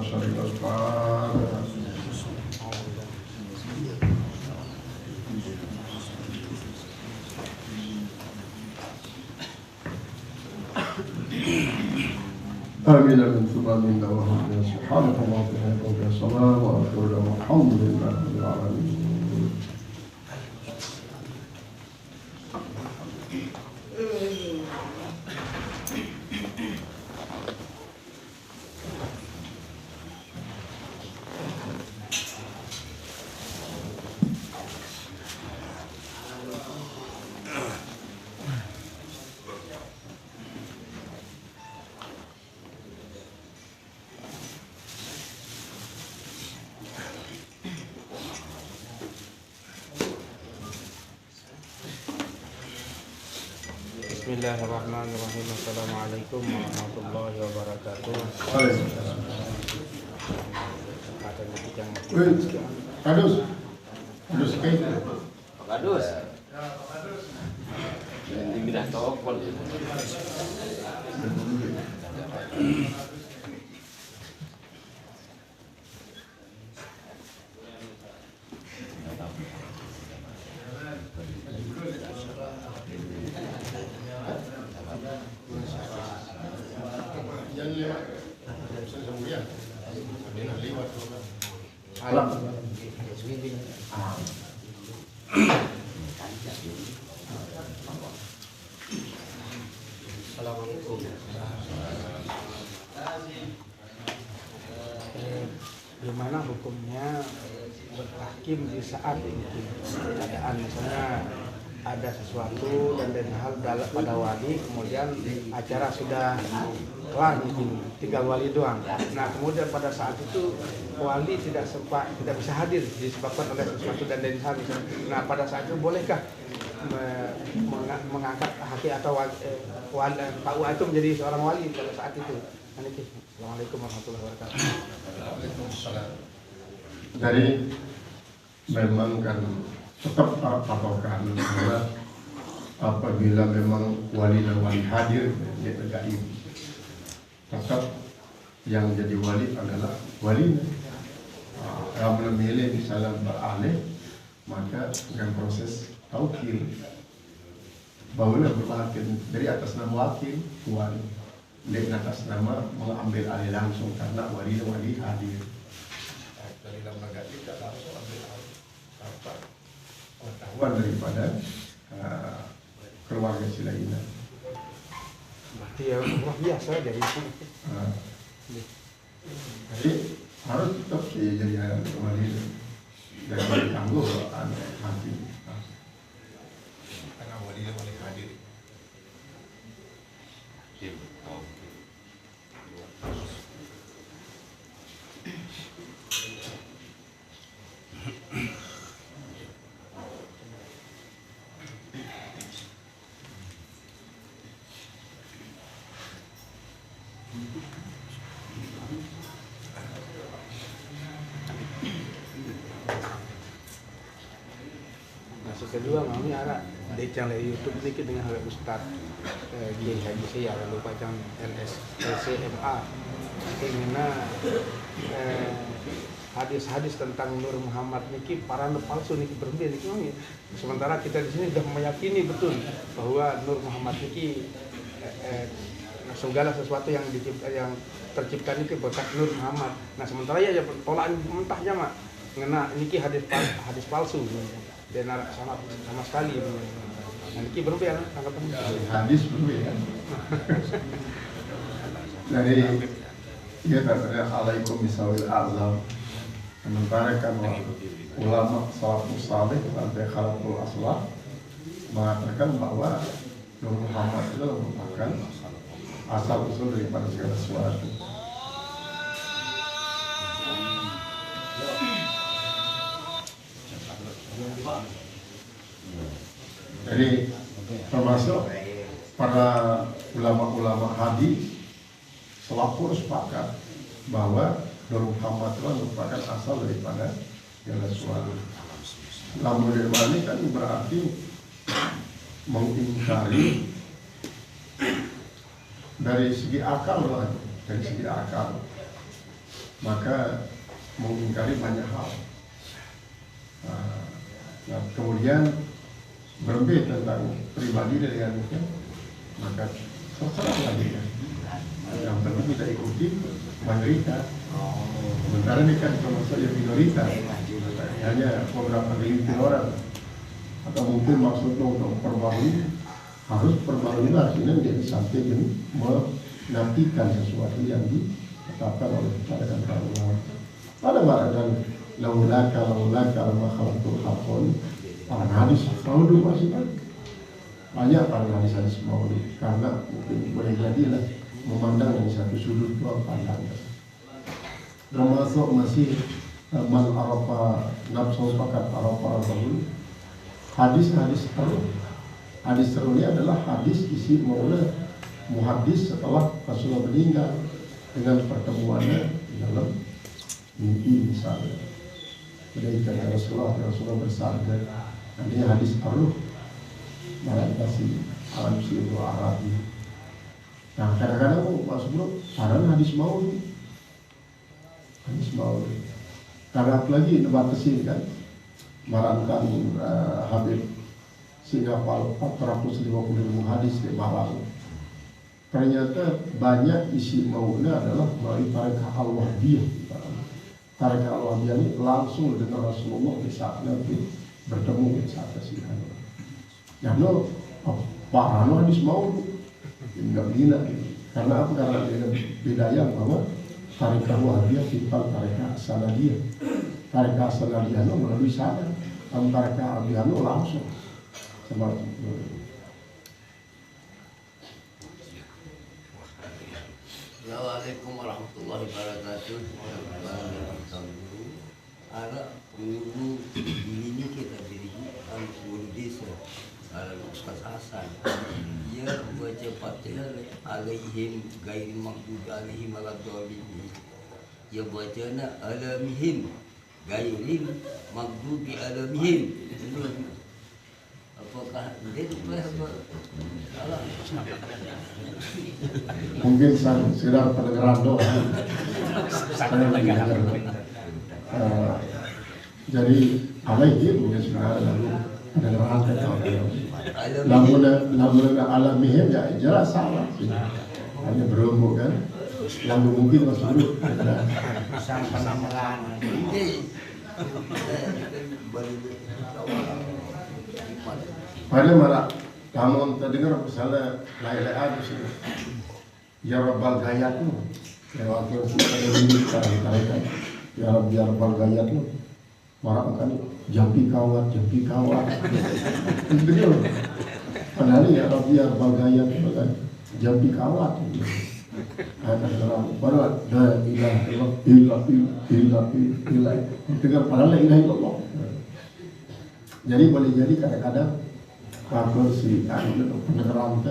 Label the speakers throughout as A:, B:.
A: syarikal Fatihah. آمين من ثم آمين وحمد سبحانك اللهم وبحمدك الصلاة وآخر دعوانا الحمد لله رب العالمين.
B: Bismillahirrahmanirrahim. Assalamualaikum warahmatullahi wabarakatuh.
C: Kadus. Diminta tokol.
B: Gimana hukumnya berhakim di saat ini keadaan misalnya ada sesuatu dan hal pada wali, kemudian acara sudah kelar mungkin tinggal wali doang. Nah kemudian pada saat itu wali tidak bisa hadir disebabkan oleh sesuatu dan hal misalnya. Nah pada saat itu bolehkah mengangkat haki atau Pak Ua itu menjadi seorang wali pada saat itu? Assalamualaikum warahmatullahi wabarakatuh.
A: Waalaikumsalam. Jadi memang kan tetap patokan bahwa apabila memang wali dan wali hadir dia gaib, tetap yang jadi wali adalah wali. Yang memilih misalnya beralih, maka dengan proses taukil barulah berwakil dari atas nama wakil wali, dari atas nama mengambil alih langsung karena wali dan wali hadir. Dari lembaga tidak langsung ambil alih apa pengetahuan daripada keluarga Silaina.
B: Berarti ya luar biasa dari itu.
A: Jadi harus tetap jadi wali dan diganggu hati. Karena wali dan wali hadir.
B: Kedua kami ada di channel YouTube ini dengan oleh Ustaz Kiai Haji saya lupa jam LSCMA ingina hadis-hadis tentang Nur Muhammad niki para palsu niki berbeda niki. Sementara kita di sini sudah meyakini betul bahwa Nur Muhammad niki segala sesuatu yang tercipta niki berkat Nur Muhammad. Nah sementara ya tolak mentahnya mak ngena niki hadis palsu. Dan sama sekali nanti berbeda tanggapan
A: hadis berbeda dari dia katanya alaikum bisawil azam, sementara kan ulama salafus saleh sampai khalaqul aslah mengatakan bahwa Nur Muhammad itu merupakan asal usul daripada segala sesuatu. Jadi termasuk para ulama-ulama hadis selalu sepakat bahwa Nur Muhammad itu merupakan asal daripada segala sesuatu. Namun ini kan berarti mengingkari dari segi akal lah, dari segi akal. maka mengingkari banyak hal. Nah, kemudian berlebih tentang pribadi dengan itu, maka terserah lagi kan. Yang penting kita ikuti mayoritas. Sementara ini kan termasuk yang minoritas, hanya beberapa gelintir orang. Atau mungkin maksudnya untuk perbarui, harus perbarui artinya menjadi sampai ini menafikan sesuatu yang ditetapkan oleh kita dan Allah. Ada dan laulaka makhlukul hakon. Para hadis maulud masih banyak para hadis maulud, karena mungkin boleh jadilah memandang dari satu sudut dua pandang. Termasuk masih man arafa nafsu fakat arafa rabbahu. Hadis-hadis terus ini adalah hadis isi maulud muhaddis setelah Rasulullah meninggal dengan pertemuannya dalam mimpi misalnya. Kemudian Rasulullah bersabda, ini hadis aruf marasi alam siru Arabi. Nah kadang-kadang masuk bro, saran hadis maulid. Karena lagi dibatasin kan, marangkan Habib sehingga 450 hadis di Malang. Ternyata banyak isi maulidnya adalah melalui tarekat al-Wahbiyah. Tarekat al-Wahbiyah ini langsung dengan Rasulullah di saat Nabi bertemu di saat kasihan. Ya no, parah hadis maulid enggak gila gitu. Karena apa? Karena dia bedanya bahwa tarekat Wahbiyah timbang tarekat Sanadiyah. Tarekat Sanadiyah melalui sana, tarekat Wahbiyah langsung.
D: Assalamualaikum warahmatullahi wabarakatuh. Ada guru ini kita diri guru desa Ustaz Hasan. Dia baca Fatihah alaihim gairi maghdubi alaihim waladdallin. Dia bacanya alamihim gairi maghdubi alamihim. Apakah dia salah?
A: Mungkin sekedar pendengaran doa. Jadi alaihim mungkin sebenarnya lalu pendengaran namun alamihim ya jelas salah. Hanya berumur kan. Lalu mungkin masuk dulu.
D: Sampai pendengaran.
A: Pada malah kamu terdengar misalnya lain-lain itu sih, ya Rabbal Gayatmu, lewat yang kita ini tarik-tarikan, ya Rabbal Gayatmu, marah kan jampi kawat, itu dia. Padahal ya Rabbal Gayatmu kan jampi kawat. Ada orang baru ada ilah, dengar padahal la ilaha illallah. Jadi boleh jadi kadang-kadang kalau si pendengaran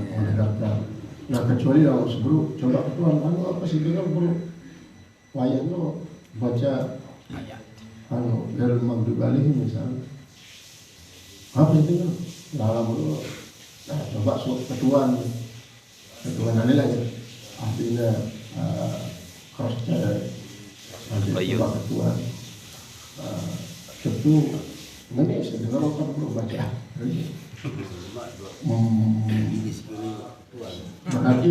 A: mendengarkan. Nah kecuali kalau sebelum coba Tuhan apa sih dengar bro, wayang lo baca dari maghrib alaihim misalnya, apa itu dengar? Dalam lo, nah coba ketuaan ini lagi, artinya cross check, coba ketuaan, ketu. Ini saya dengar orang belum baca. Berarti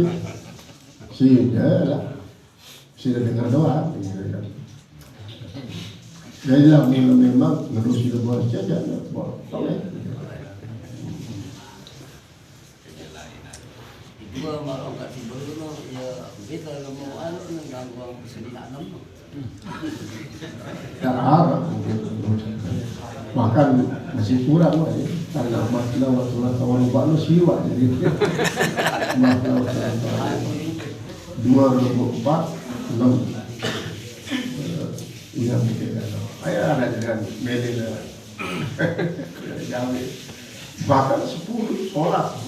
A: sudah dengar doa. Jadi memang menerusi doa saja, boleh.
D: Itu malah kasih baru ya kita mau nggak kesedihan no.
A: Tak harap mungkin. Makan masih kurang lah ya. Karena masalah waktu kawan lupa lu siwa jadi. Masalah 2004 6 iya mungkin ayah ada dengan Medina bahkan 10 sholat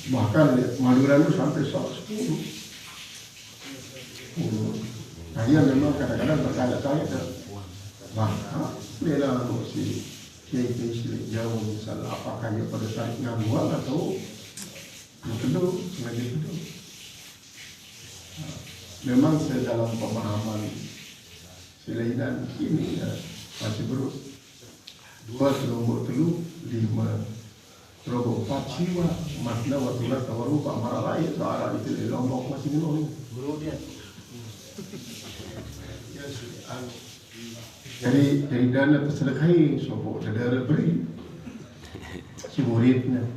A: bahkan Madura itu sampai sholat 10. Nah dia memang kadang-kadang bertanya-tanya maka dia si kiai jauh misalnya apakah dia pada saat ngabuang atau kedua sengaja kedua. memang dalam pemahaman selainan ini ya, masih berus 2 telombok telu 5 telombok 4 siwa makna watulah tawarupa maralai soal itu lombok masih minum
D: Guru dia.
A: dari dana tersedekahi sopo saudara beri si muridnya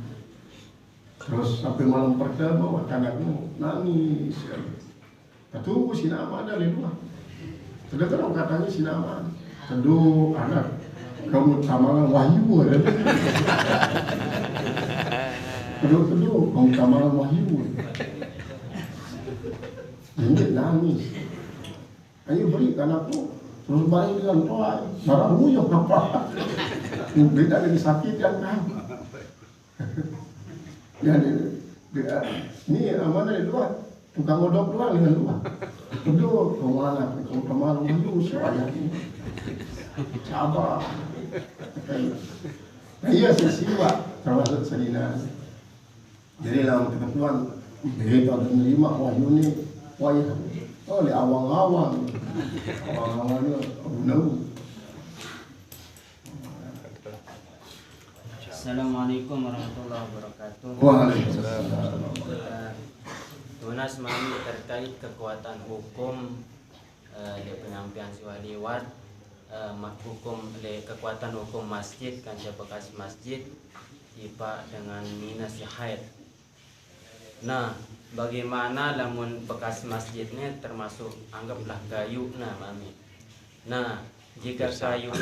A: terus sampai malam pertama anakmu nangis tunggu si nama ada di rumah sudah kan katanya si nama aduh anak kamu tamalan wahyu ada aduh kamu tamalan wahyu ini nangis ayo beri anakku terus balik dengan doa marah huyuk apa beda dari sakit yang kan ini amanah di luar tukang odok doang dengan luar aduh kamu kemarin wahyu soalnya sabar nah iya sisiwa termasuk selina jadi dalam ketentuan begitu ada menerima wahyu ini wahyu oh di awang-awang ini abu-abu.
E: Assalamualaikum warahmatullahi wabarakatuh.
A: Waalaikumsalam.
E: Tunas mami terkait kekuatan hukum di penyampaian siwaliwat hukum kekuatan hukum masjid kanca bekas masjid tiba dengan minus haid. Nah, bagaimana lamun bekas masjidnya termasuk anggaplah kayu mami. Nah, jika kayu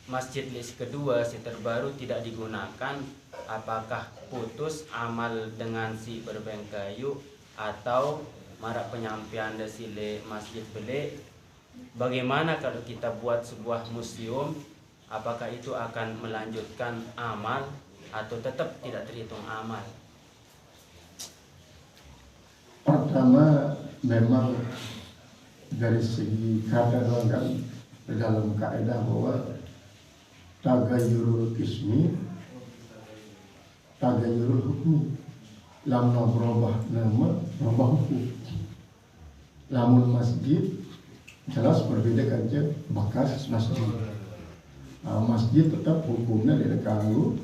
E: masjid list kedua si terbaru tidak digunakan, apakah putus amal dengan si berbeng kayu atau marak penyampaian dari le masjid beli? Bagaimana kalau kita buat sebuah museum, apakah itu akan melanjutkan amal atau tetap tidak terhitung amal?
A: Pertama, memang dari segi kadar kan dalam kaidah bahwa tagayyurul ismi tagayyurul hukmi, lamna berubah nama berubah hukum. Lamun masjid jelas berbeda kan bekas masjid. Masjid tetap hukumnya diganggu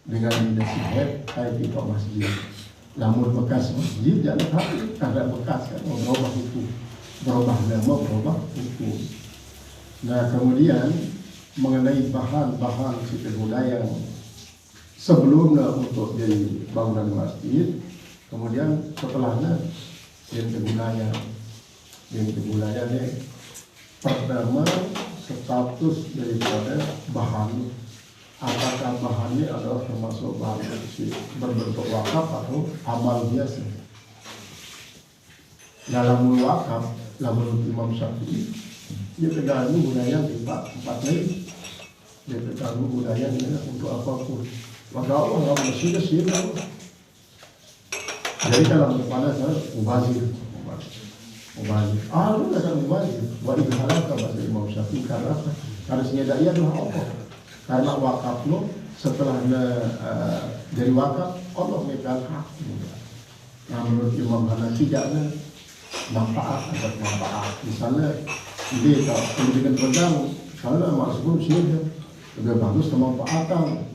A: dengan dinasihat kayak tipe masjid. Namun bekas masjid jangan hati ada bekas kan berubah hukum, berubah nama berubah hukum. Nah kemudian mengenai bahan-bahan sipil budaya sebelumnya untuk dibangunan masjid, kemudian setelahnya yang budaya ini pertama status daripada bahan, apakah bahannya adalah termasuk bahan berbentuk wakaf atau amal biasa. Dalam wakaf, dalam Imam Syafi'i, dia terganggu budaya empat lain. Dia terganggu budaya untuk apapun. Maka Allah nggak mesti sih. Jadi dalam kepala saya mubazir. Lu nggak akan mubazir. Wa idhalaka bahasa Imam Syafi'i karena senyada ia adalah Allah. Karena wakaf lo setelahnya dari wakaf Allah megang hak. Nah menurut Imam Hanafi tidaknya manfaat atau manfaat. Misalnya dia kalau pendidikan pedang, kalau masuk sini lebih bagus kemanfaatan.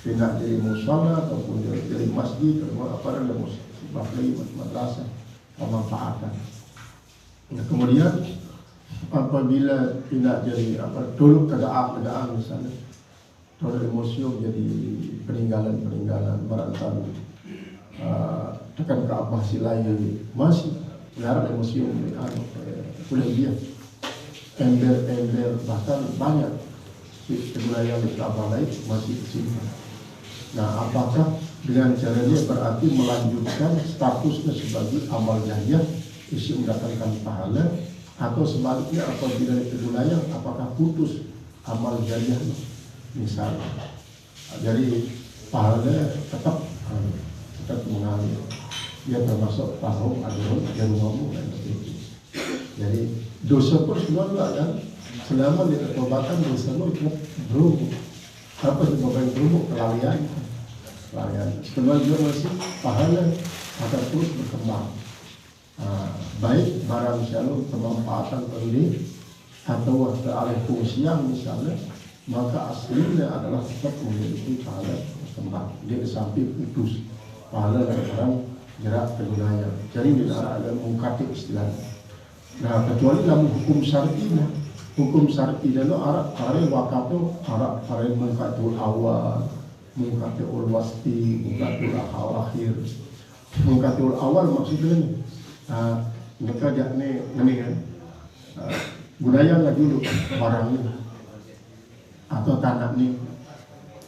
A: Tidak jadi musala ataupun jadi masjid atau apa ada musbah madrasah kemanfaatan. Nah, kemudian apabila tidak jadi dulu keadaan misalnya. Kalau di museum jadi peninggalan barangkali tekan ke apa silai masih berada di museum kuliah dia ember bahkan banyak kebudayaan di Kaabah lain masih disimpan. Nah apakah dengan cara dia berarti melanjutkan statusnya sebagai amal jariah isi mendatangkan pahala atau sebaliknya apabila di kebudayaan apakah putus amal jariahnya? Misalnya, jadi pahala tetap mengalir. Dia termasuk tahun, adon, dan ngomong dan sebagainya. Jadi dosa pun semua kan selama dia tertobatan dosa lo itu berubah. Apa sebabnya berubah? Kelalaian. Setelah juga masih pahala akan terus berkembang. baik barang selalu kemanfaatan pendek atau alih fungsian misalnya, maka aslinya adalah tetap memiliki pahala berkembang. Dia di samping putus pahala dan barang jerak kegunanya. Jadi tidak ada mengkatib istilahnya. Nah, kecuali dalam hukum syar'inya, hukum syar'i itu arah wakaf itu arah mengkatul awal, mengkatul wasti, mengkatul akhir. Mengkatul awal maksudnya ni, mereka jakni kan, budaya nggak dulu barang ini atau tanah ini.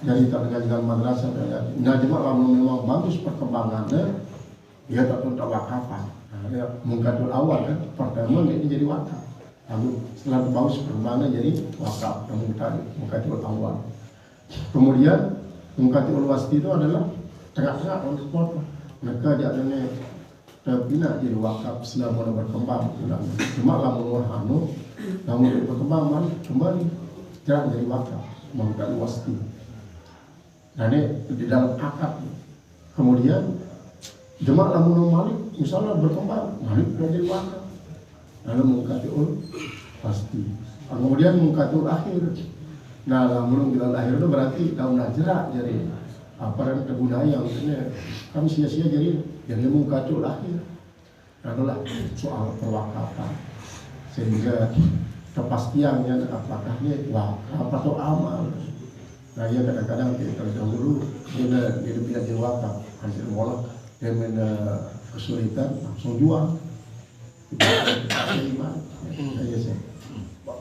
A: Jadi tak dengan madrasah. Nah, cuma kalau memang bagus perkembangannya, dia tak tahu wakapan. Nah, mengkatul awal kan, pertama ini jadi wakaf. Lalu setelah bagus perkembangannya jadi wakaf. Mengkatul awal. Kemudian mengkatul wasti itu adalah tengah-tengah on the spot. Mereka jadinya terpindah jadi wakaf selama berkembang. Cuma lama anu, lama berkembang kembali tidak jadi wakaf, mengkatul wasti. Nah ini di dalam akad. Kemudian jemaah lamun malik misalnya berkembang, malik jadi wakaf. Lalu mengkatul pasti. Kemudian mengkatul akhir. Nah lamun bilang akhir itu berarti tahun najrak jadi apa yang kegunaan maksudnya kami sia-sia jadi mengkatul akhir. Adalah soal perwakapan. Sehingga kepastiannya apakah ini wakaf atau amal. Nah ya kadang-kadang kita dahulu dia pindah jadi wakaf, hasil molak dia mana kesulitan langsung jual.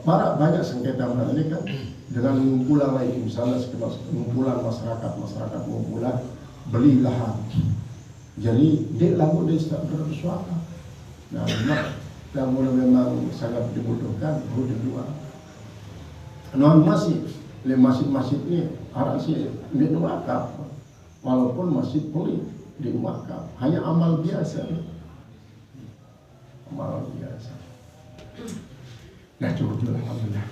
A: Banyak sengketa ini kan dengan pengumpulan lain, misalnya sekedar pengumpulan masyarakat pengumpulan beli lahan. Jadi dia lalu dia tidak bersuara. Nah, namun memang sangat dibutuhkan baru dijual. Non masjid ini arah sih dia wakaf, walaupun masjid pelit di wakaf, hanya amal biasa. Amal biasa. Nah, cukup alhamdulillah.